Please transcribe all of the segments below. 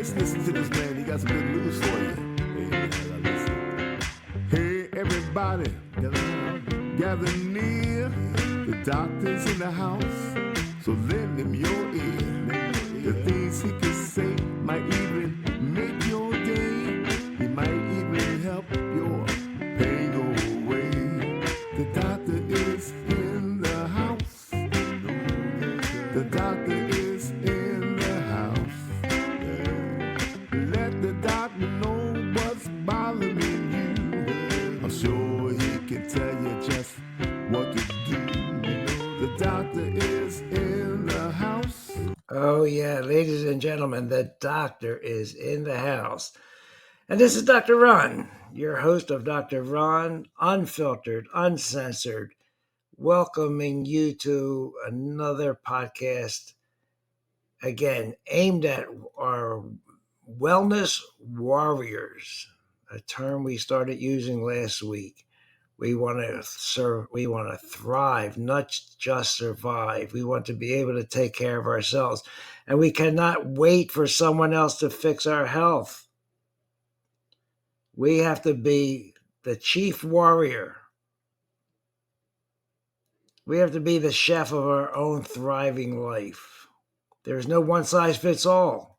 let's listen to this man. He got some good news for you. Hey, man, listen. Hey, everybody, gather near. The doctor's in the house, so lend him your ear. The things he can say might even make your day. He might even help your pain go away. The doctor is in the house. The doctor is in the house. Let the doctor know what's bothering you. I'm sure he can tell you just what to do. The doctor is in the house. Oh, yeah, ladies and gentlemen, the doctor is in the house. And this is Dr. Ron, your host of Dr. Ron, unfiltered, uncensored, welcoming you to another podcast, again, aimed at our wellness warriors, a term we started using last week. We want to thrive, not just survive. We want to be able to take care of ourselves. And we cannot wait for someone else to fix our health. We have to be the chief warrior. We have to be the chef of our own thriving life. There's no one size fits all.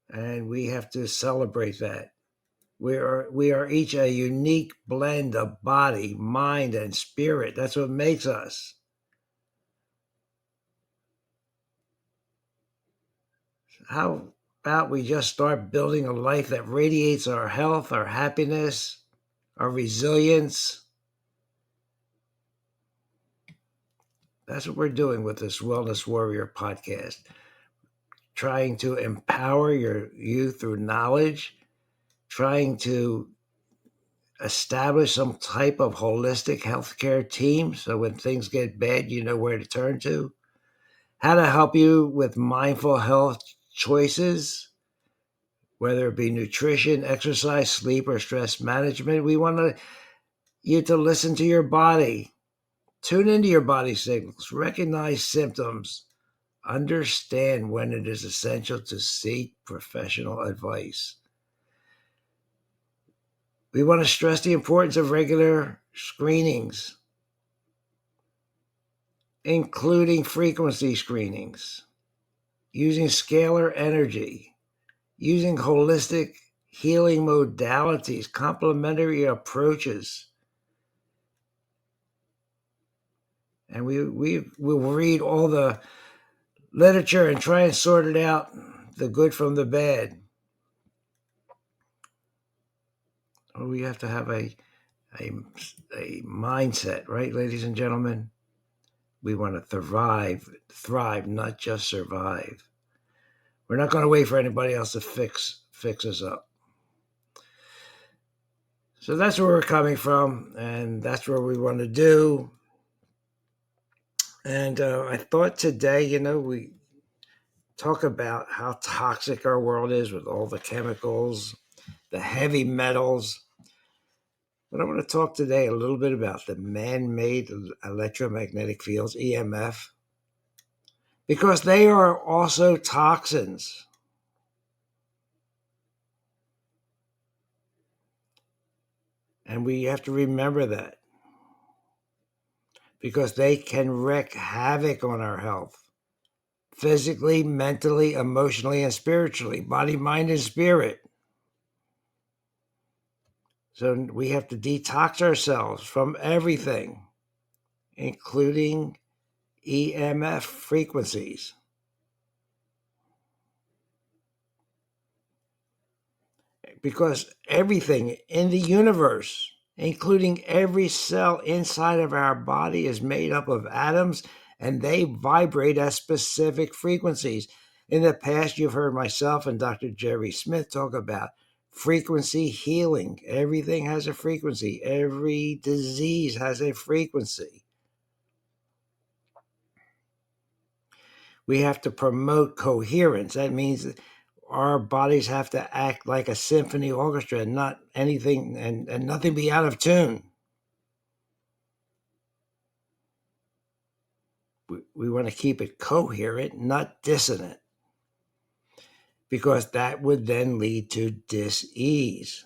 And we have to celebrate that. We are each a unique blend of body, mind, and spirit. That's what makes us. How about we just start building a life that radiates our health, our happiness, our resilience? That's what we're doing with this Wellness Warrior podcast. Trying to empower you through knowledge, trying to establish some type of holistic healthcare team so when things get bad, you know where to turn to. How to help you with mindful health choices, whether it be nutrition, exercise, sleep, or stress management. We want you to listen to your body, tune into your body signals, recognize symptoms, understand when it is essential to seek professional advice. We want to stress the importance of regular screenings, including frequency screenings, using scalar energy, using holistic healing modalities, complementary approaches. And we will read all the literature and try and sort it out, the good from the bad. We have to have a mindset, right, ladies and gentlemen? We want to thrive, not just survive. We're not going to wait for anybody else to fix us up. So that's where we're coming from, and that's where we want to do. And I thought today, we talk about how toxic our world is with all the chemicals, the heavy metals. But I want to talk today a little bit about the man-made electromagnetic fields, EMF, because they are also toxins. And we have to remember that because they can wreak havoc on our health, physically, mentally, emotionally, and spiritually, body, mind, and spirit. So we have to detox ourselves from everything, including EMF frequencies. Because everything in the universe, including every cell inside of our body, is made up of atoms, and they vibrate at specific frequencies. In the past, you've heard myself and Dr. Jerry Smith talk about frequency healing. Everything has a frequency. Every disease has a frequency. We have to promote coherence. That means our bodies have to act like a symphony orchestra and not anything and nothing be out of tune. We want to keep it coherent, not dissonant. because that would then lead to dis-ease.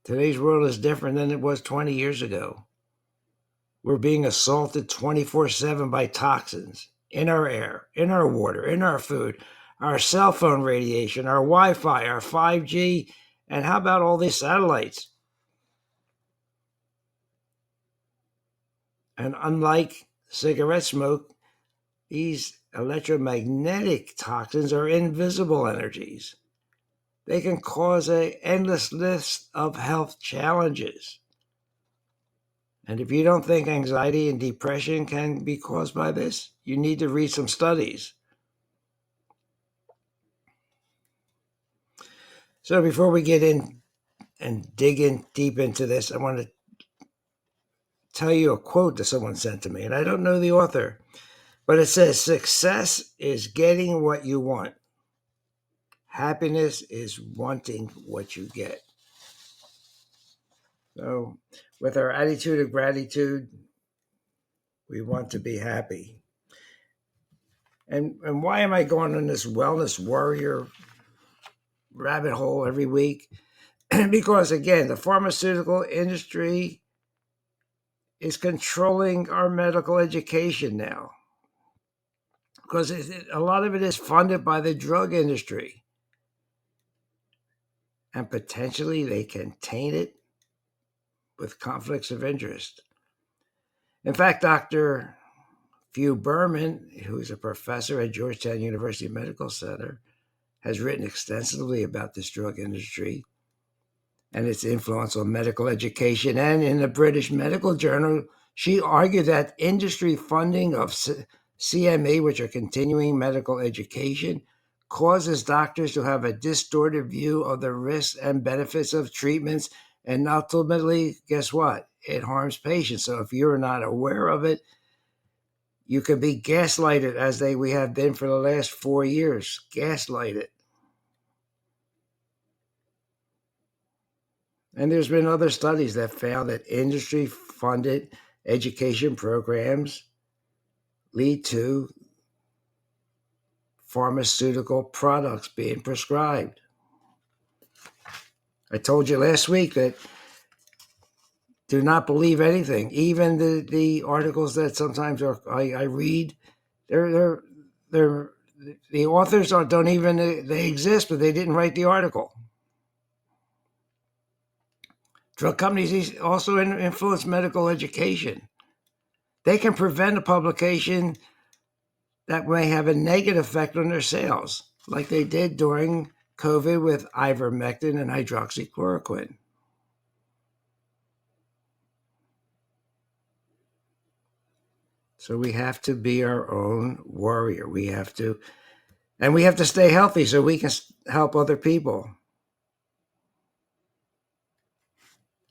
Today's world is different than it was 20 years ago. We're being assaulted 24/7 by toxins in our air, in our water, in our food, our cell phone radiation, our Wi-Fi, our 5G, and how about all these satellites? And unlike cigarette smoke, these electromagnetic toxins are invisible energies. They can cause an endless list of health challenges. And if you don't think anxiety and depression can be caused by this, you need to read some studies. So before we get in and dig in deep into this, I want to tell you a quote that someone sent to me, and I don't know the author, but it says, "Success is getting what you want. Happiness is wanting what you get." So with our attitude of gratitude, we want to be happy. And why am I going on this wellness warrior rabbit hole every week? Because again, the pharmaceutical industry is controlling our medical education now. Because a lot of it is funded by the drug industry. And potentially they can taint it with conflicts of interest. In fact, Dr. Few Berman, who is a professor at Georgetown University Medical Center, has written extensively about this drug industry and its influence on medical education. And in the British Medical Journal, she argued that industry funding of CME, which are continuing medical education, causes doctors to have a distorted view of the risks and benefits of treatments. And ultimately, guess what? It harms patients. So if you're not aware of it, you can be gaslighted, as we have been for the last 4 years. Gaslighted. And there's been other studies that found that industry-funded education programs lead to pharmaceutical products being prescribed. I told you last week that do not believe anything. Even the articles that sometimes I read, they're the authors don't even, they exist, but they didn't write the article. Drug companies also influence medical education. They can prevent a publication that may have a negative effect on their sales, like they did during COVID with ivermectin and hydroxychloroquine. So we have to be our own warrior. We have to stay healthy so we can help other people.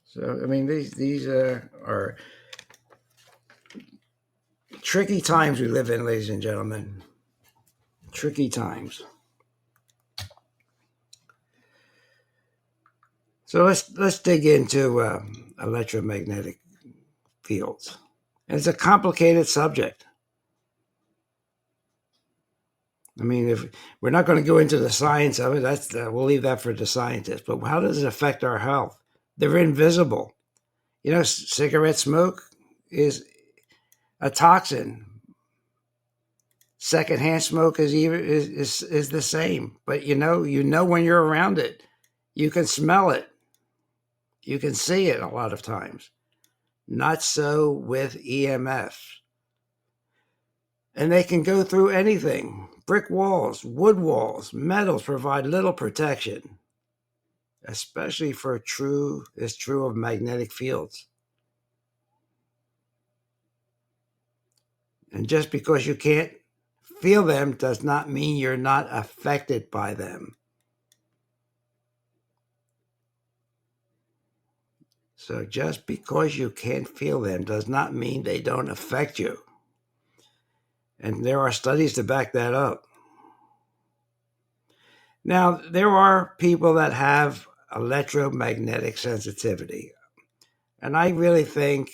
So, I mean, these are tricky times we live in, ladies and gentlemen. Tricky times. So let's dig into electromagnetic fields. And it's a complicated subject. I mean, if we're not going to go into the science of it, we'll leave that for the scientists. But how does it affect our health? They're invisible. You know, cigarette smoke is a toxin. Secondhand smoke is the same. But you know when you're around it, you can smell it, you can see it a lot of times. Not so with EMFs. And they can go through anything. Brick walls, wood walls, metals provide little protection, especially it's true of magnetic fields. And just because you can't feel them does not mean you're not affected by them. So just because you can't feel them does not mean they don't affect you. And there are studies to back that up. Now, there are people that have electromagnetic sensitivity, and I really think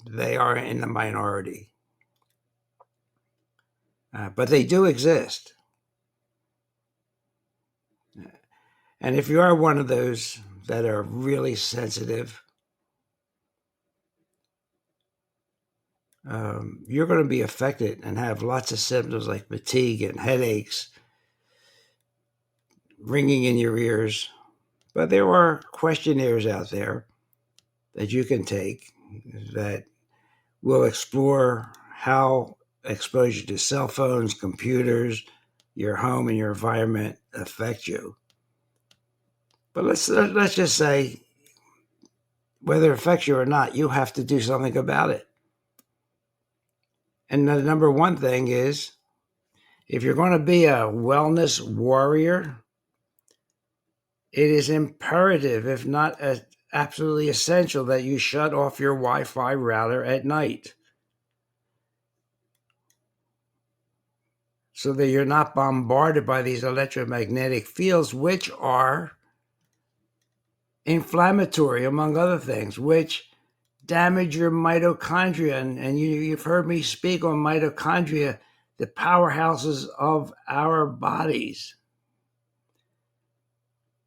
they are in the minority. but they do exist. And if you are one of those that are really sensitive, you're going to be affected and have lots of symptoms like fatigue and headaches, ringing in your ears. But there are questionnaires out there that you can take that will explore how exposure to cell phones, computers, your home, and your environment affect you. But let's just say, whether it affects you or not, you have to do something about it. And the number one thing is, if you're going to be a wellness warrior, it is imperative, if not absolutely essential, that you shut off your Wi-Fi router at night so that you're not bombarded by these electromagnetic fields, which are inflammatory, among other things, which damage your mitochondria. And you've heard me speak on mitochondria, the powerhouses of our bodies.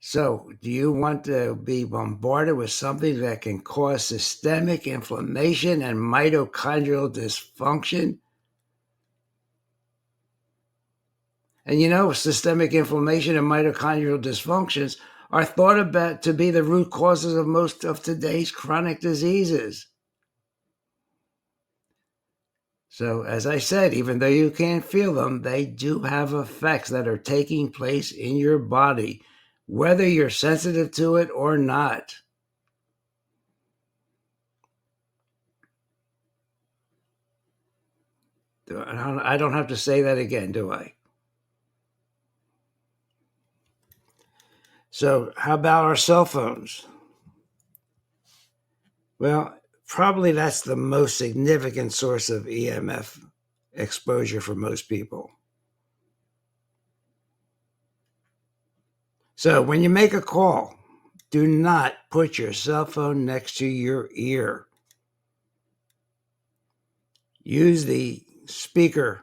So, do you want to be bombarded with something that can cause systemic inflammation and mitochondrial dysfunction? And systemic inflammation and mitochondrial dysfunctions are thought about to be the root causes of most of today's chronic diseases. So, as I said, even though you can't feel them, they do have effects that are taking place in your body, whether you're sensitive to it or not. I don't have to say that again, do I? So, how about our cell phones? Well, probably that's the most significant source of EMF exposure for most people. So, when you make a call, do not put your cell phone next to your ear. Use the speaker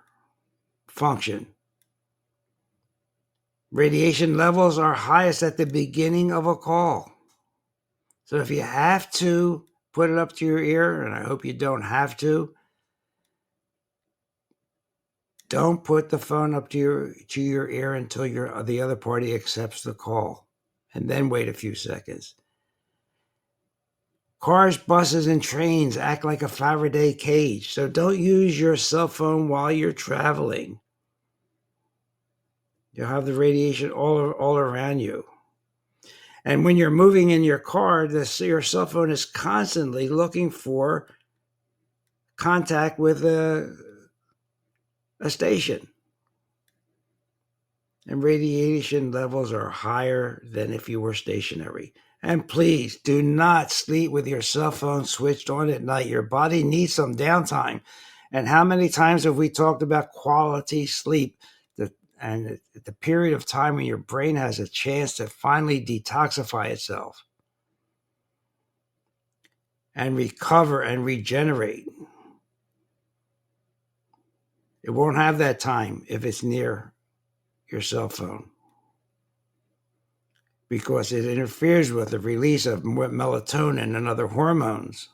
function. Radiation levels are highest at the beginning of a call. So if you have to put it up to your ear, and I hope you don't have to, don't put the phone up to your ear until the other party accepts the call, and then wait a few seconds. Cars, buses, and trains act like a Faraday cage, so don't use your cell phone while you're traveling. You'll have the radiation all around you. And when you're moving in your car, your cell phone is constantly looking for contact with a station. And radiation levels are higher than if you were stationary. And please do not sleep with your cell phone switched on at night. Your body needs some downtime. And how many times have we talked about quality sleep? And the period of time when your brain has a chance to finally detoxify itself and recover and regenerate. It won't have that time if it's near your cell phone, because it interferes with the release of melatonin and other hormones.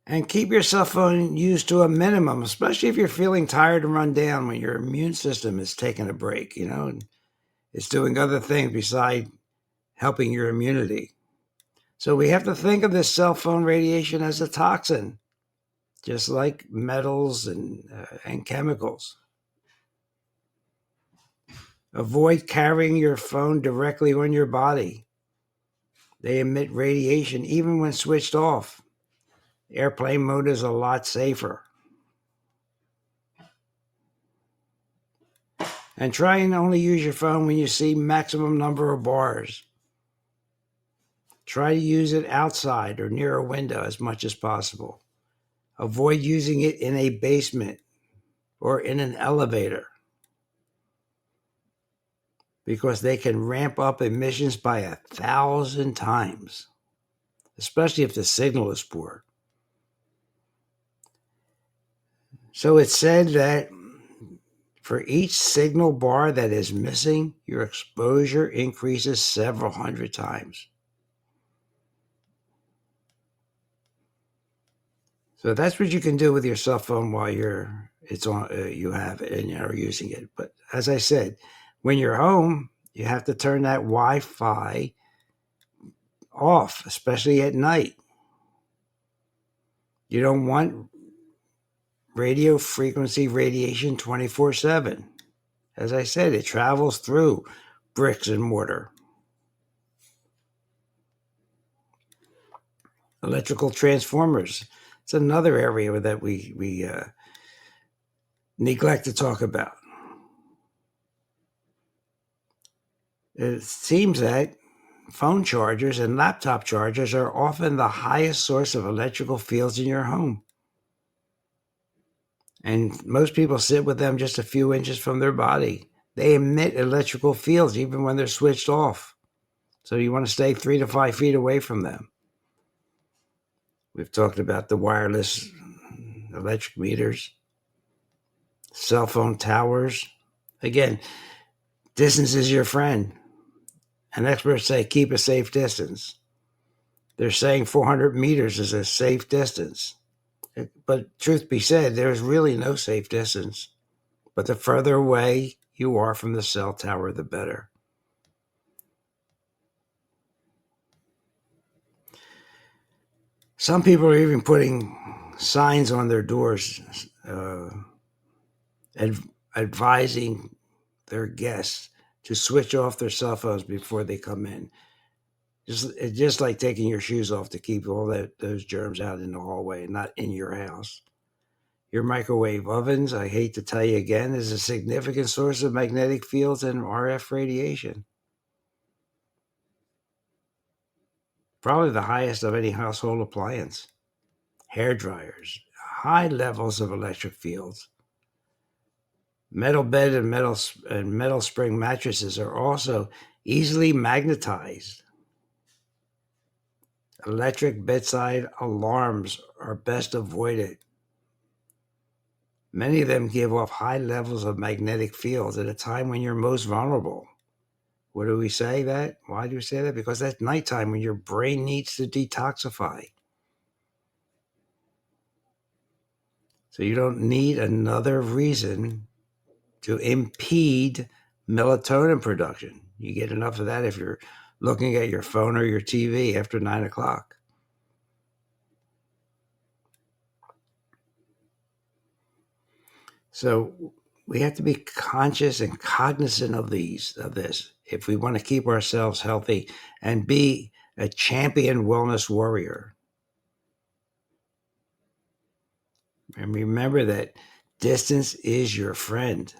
And keep your cell phone used to a minimum, especially if you're feeling tired and run down, when your immune system is taking a break, and it's doing other things besides helping your immunity. So we have to think of this cell phone radiation as a toxin, just like metals and chemicals. Avoid carrying your phone directly on your body. They emit radiation even when switched off. Airplane mode is a lot safer. And try and only use your phone when you see maximum number of bars. Try to use it outside or near a window as much as possible. Avoid using it in a basement or in an elevator, because they can ramp up emissions by 1,000 times, especially if the signal is poor. So it's said that for each signal bar that is missing, your exposure increases several hundred times. So that's what you can do with your cell phone while it's on. You have it and you're using it. But as I said, when you're home, you have to turn that Wi-Fi off, especially at night. You don't want radio frequency radiation 24/7. As I said, it travels through bricks and mortar. Electrical transformers. It's another area that we neglect to talk about. It seems that phone chargers and laptop chargers are often the highest source of electrical fields in your home. And most people sit with them just a few inches from their body. They emit electrical fields even when they're switched off. So you want to stay 3 to 5 feet away from them. We've talked about the wireless electric meters, cell phone towers. Again, distance is your friend. And experts say keep a safe distance. They're saying 400 meters is a safe distance. But truth be said, there's really no safe distance. But the further away you are from the cell tower, the better. Some people are even putting signs on their doors advising their guests to switch off their cell phones before they come in. It's just like taking your shoes off to keep all those germs out in the hallway and not in your house. Your microwave ovens, I hate to tell you again, is a significant source of magnetic fields and RF radiation. Probably the highest of any household appliance. Hair dryers, high levels of electric fields. Metal bed and metal spring mattresses are also easily magnetized. Electric bedside alarms are best avoided. Many of them give off high levels of magnetic fields at a time when you're most vulnerable. What do we say that? Why do we say that? Because that's nighttime when your brain needs to detoxify. So you don't need another reason to impede melatonin production. You get enough of that if you're looking at your phone or your TV after 9 o'clock. So we have to be conscious and cognizant of this if we want to keep ourselves healthy and be a champion wellness warrior. And remember that distance is your friend.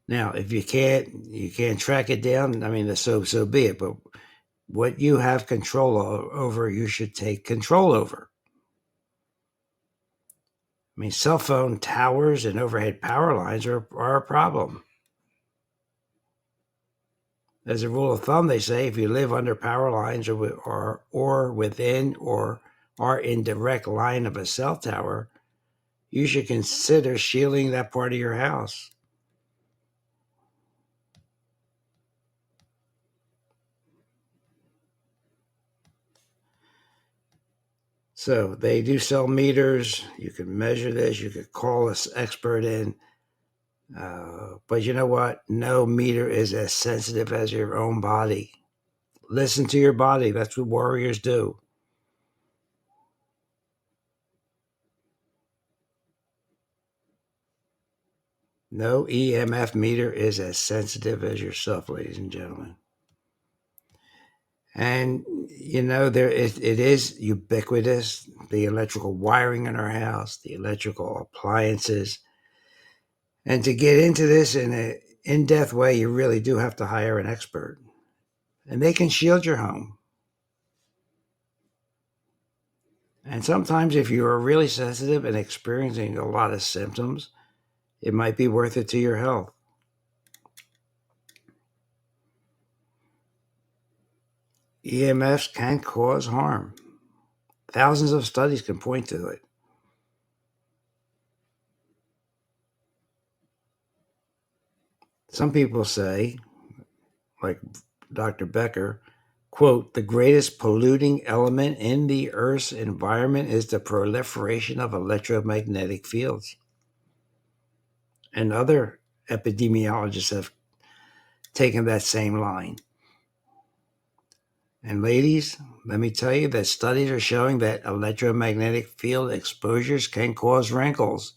Now, if you can't track it down, I mean, so be it. But what you have control over, you should take control over. I mean, cell phone towers and overhead power lines are a problem. As a rule of thumb, they say if you live under power lines or within or are in direct line of a cell tower, you should consider shielding that part of your house. So they do sell meters. You can measure this. You could call an expert in. But you know what? No meter is as sensitive as your own body. Listen to your body. That's what warriors do. No EMF meter is as sensitive as yourself, ladies and gentlemen. And you know, it is ubiquitous, the electrical wiring in our house, the electrical appliances. And to get into this in an in-depth way, you really do have to hire an expert. And they can shield your home. And sometimes if you are really sensitive and experiencing a lot of symptoms, it might be worth it to your health. EMFs can cause harm. Thousands of studies can point to it. Some people say, like Dr. Becker, quote, the greatest polluting element in the Earth's environment is the proliferation of electromagnetic fields. And other epidemiologists have taken that same line. And ladies, let me tell you that studies are showing that electromagnetic field exposures can cause wrinkles.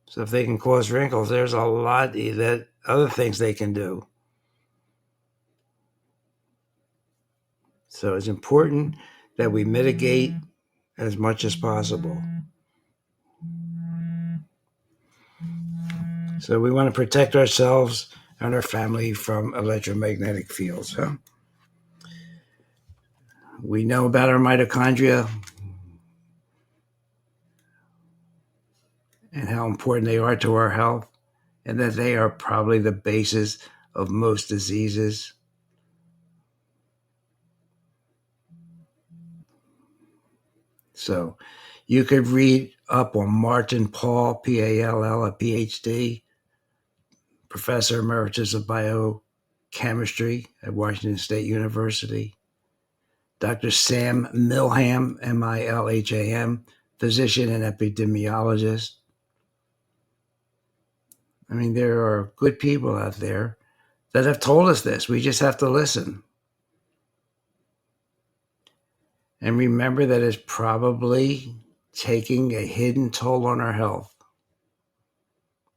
So if they can cause wrinkles, there's a lot that other things they can do. So it's important that we mitigate as much as possible. So we want to protect ourselves and our family from electromagnetic fields. Huh? We know about our mitochondria and how important they are to our health, and that they are probably the basis of most diseases. So you could read up on Martin Pall, Pall, a PhD, Professor Emeritus of Biochemistry at Washington State University. Dr. Sam Milham, Milham, physician and epidemiologist. I mean, there are good people out there that have told us this. We just have to listen. And remember that it's probably taking a hidden toll on our health.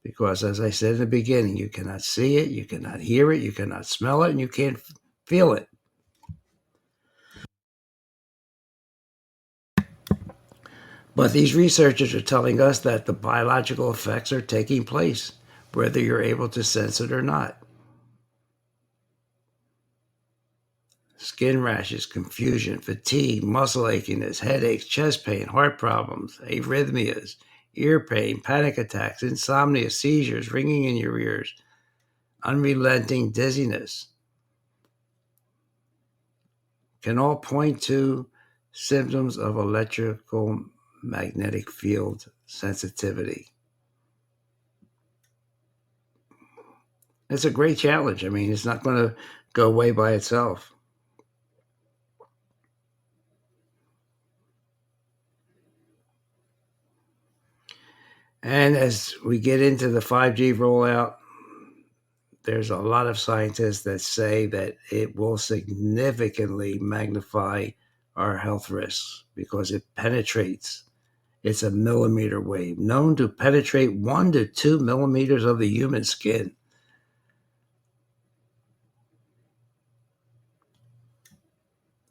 Because as I said in the beginning, you cannot see it, you cannot hear it, you cannot smell it, and you can't feel it. But these researchers are telling us that the biological effects are taking place, whether you're able to sense it or not. Skin rashes, confusion, fatigue, muscle achiness, headaches, chest pain, heart problems, arrhythmias, ear pain, panic attacks, insomnia, seizures, ringing in your ears, unrelenting dizziness can all point to symptoms of electrical magnetic field sensitivity. It's a great challenge. I mean, it's not going to go away by itself. And as we get into the 5G rollout, there's a lot of scientists that say that it will significantly magnify our health risks because it penetrates. It's a millimeter wave, known to penetrate 1 to 2 millimeters of the human skin.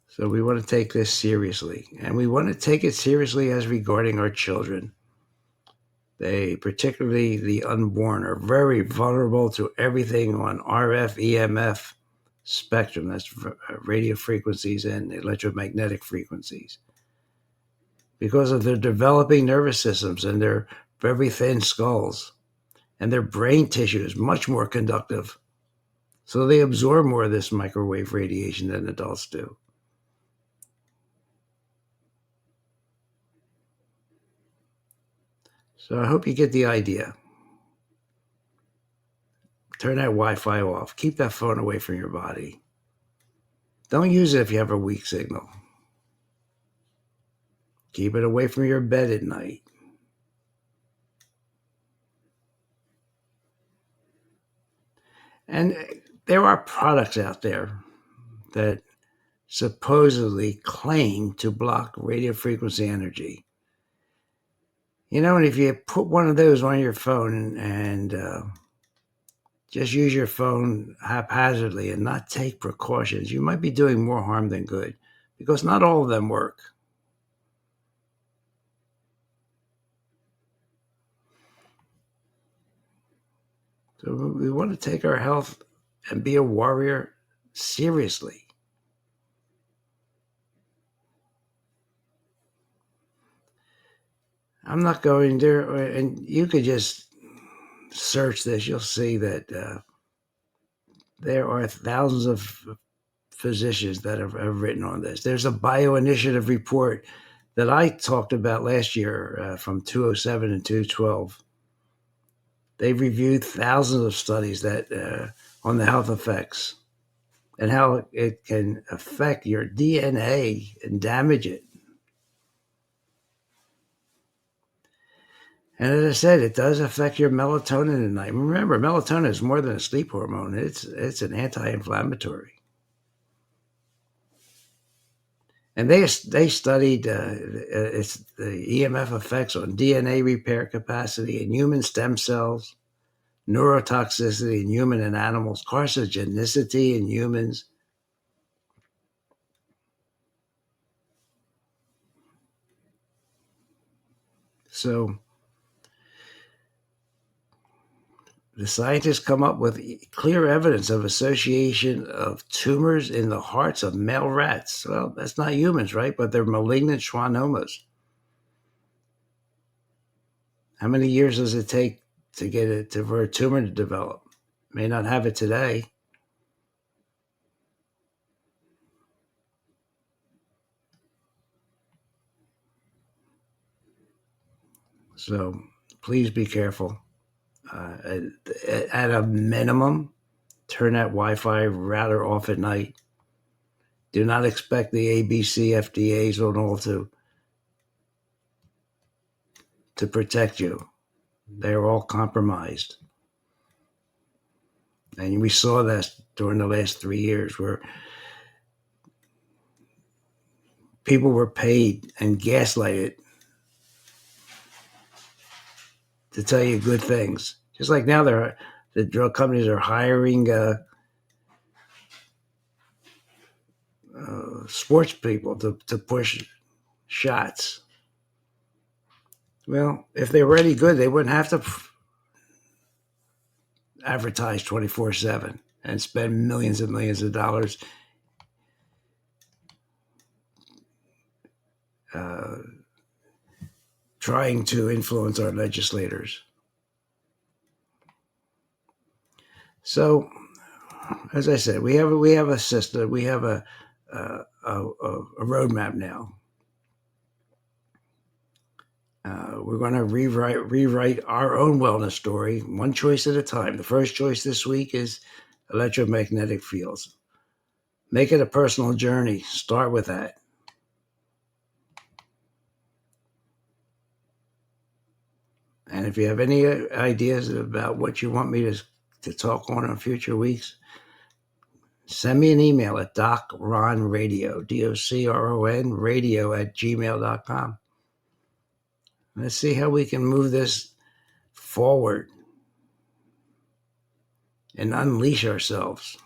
So we want to take this seriously, and we want to take it seriously as regarding our children. They, particularly the unborn, are very vulnerable to everything on RF, EMF spectrum. That's radio frequencies and electromagnetic frequencies. Because of their developing nervous systems and their very thin skulls, and their brain tissue is much more conductive. So they absorb more of this microwave radiation than adults do. So I hope you get the idea. Turn that Wi-Fi off. Keep that phone away from your body. Don't use it if you have a weak signal. Keep it away from your bed at night. And there are products out there that supposedly claim to block radio frequency energy. You know, and if you put one of those on your phone and just use your phone haphazardly and not take precautions, you might be doing more harm than good, because not all of them work. So we want to take our health and be a warrior seriously. I'm not going there, and you could just search this. You'll see that there are thousands of physicians that have written on this. There's a bioinitiative report that I talked about last year from 207 and 212. They've reviewed thousands of studies that on the health effects and how it can affect your DNA and damage it. And as I said, it does affect your melatonin at night. Remember, melatonin is more than a sleep hormone. It's an anti-inflammatory. And they studied it's the EMF effects on DNA repair capacity in human stem cells, neurotoxicity in human and animals, carcinogenicity in humans. So the scientists come up with clear evidence of association of tumors in the hearts of male rats. Well, that's not humans, right? But they're malignant schwannomas. How many years does it take to get it for a tumor to develop? May not have it today. So please be careful. At a minimum, turn that Wi-Fi router off at night. Do not expect the ABC, FDAs and all to protect you. They're all compromised. And we saw that during the last 3 years where people were paid and gaslighted to tell you good things. Just like now the drug companies are hiring sports people to push shots. Well, if they're already good, they wouldn't have to advertise 24/7 and spend millions and millions of dollars trying to influence our legislators. So, as I said, we have a system. We have a roadmap now. We're going to rewrite our own wellness story, one choice at a time. The first choice this week is electromagnetic fields. Make it a personal journey. Start with that. And if you have any ideas about what you want me to talk on future weeks, send me an email at docronradio, DOCRON radio @gmail.com. Let's see how we can move this forward and unleash ourselves.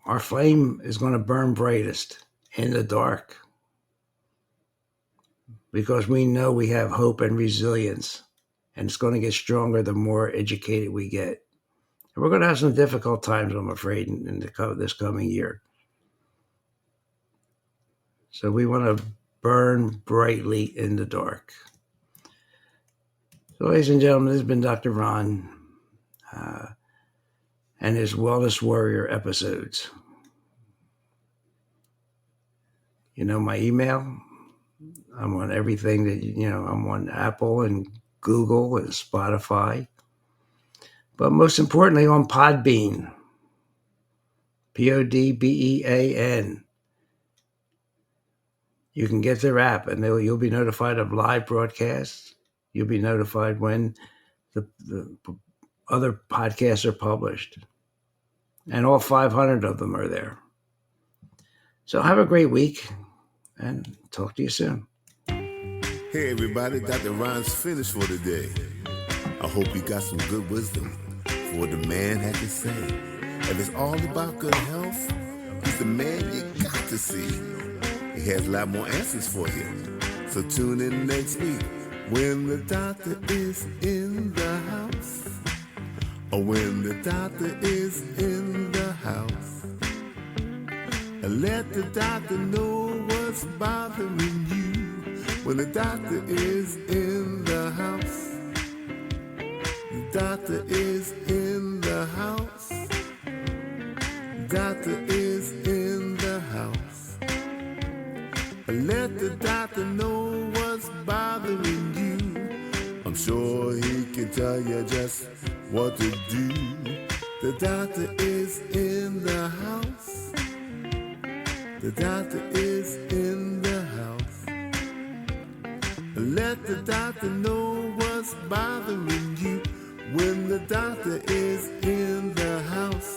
Our flame is going to burn brightest in the dark because we know we have hope and resilience, and it's going to get stronger the more educated we get. And we're going to have some difficult times, I'm afraid, in this coming year. So we want to burn brightly in the dark. So, ladies and gentlemen, this has been Dr. Ron and his Wellness Warrior episodes. You know my email. I'm on everything I'm on Apple and Google and Spotify. But most importantly, on Podbean. Podbean. You can get their app, and you'll be notified of live broadcasts. You'll be notified when the other podcasts are published. And all 500 of them are there. So have a great week, and talk to you soon. Hey everybody, Dr. Ron's finished for today. I hope you got some good wisdom for what the man had to say. If it's all about good health, he's the man you got to see. He has a lot more answers for you. So tune in next week when the doctor is in the house. Or when the doctor is in the house. And let the doctor know what's bothering you. When the doctor is in the house. The doctor is in the house. Doctor is in the house. Let the doctor know what's bothering you. I'm sure he can tell you just what to do. The doctor is in the house. The doctor is in the house. Let the doctor know what's bothering you. When the doctor is in the house.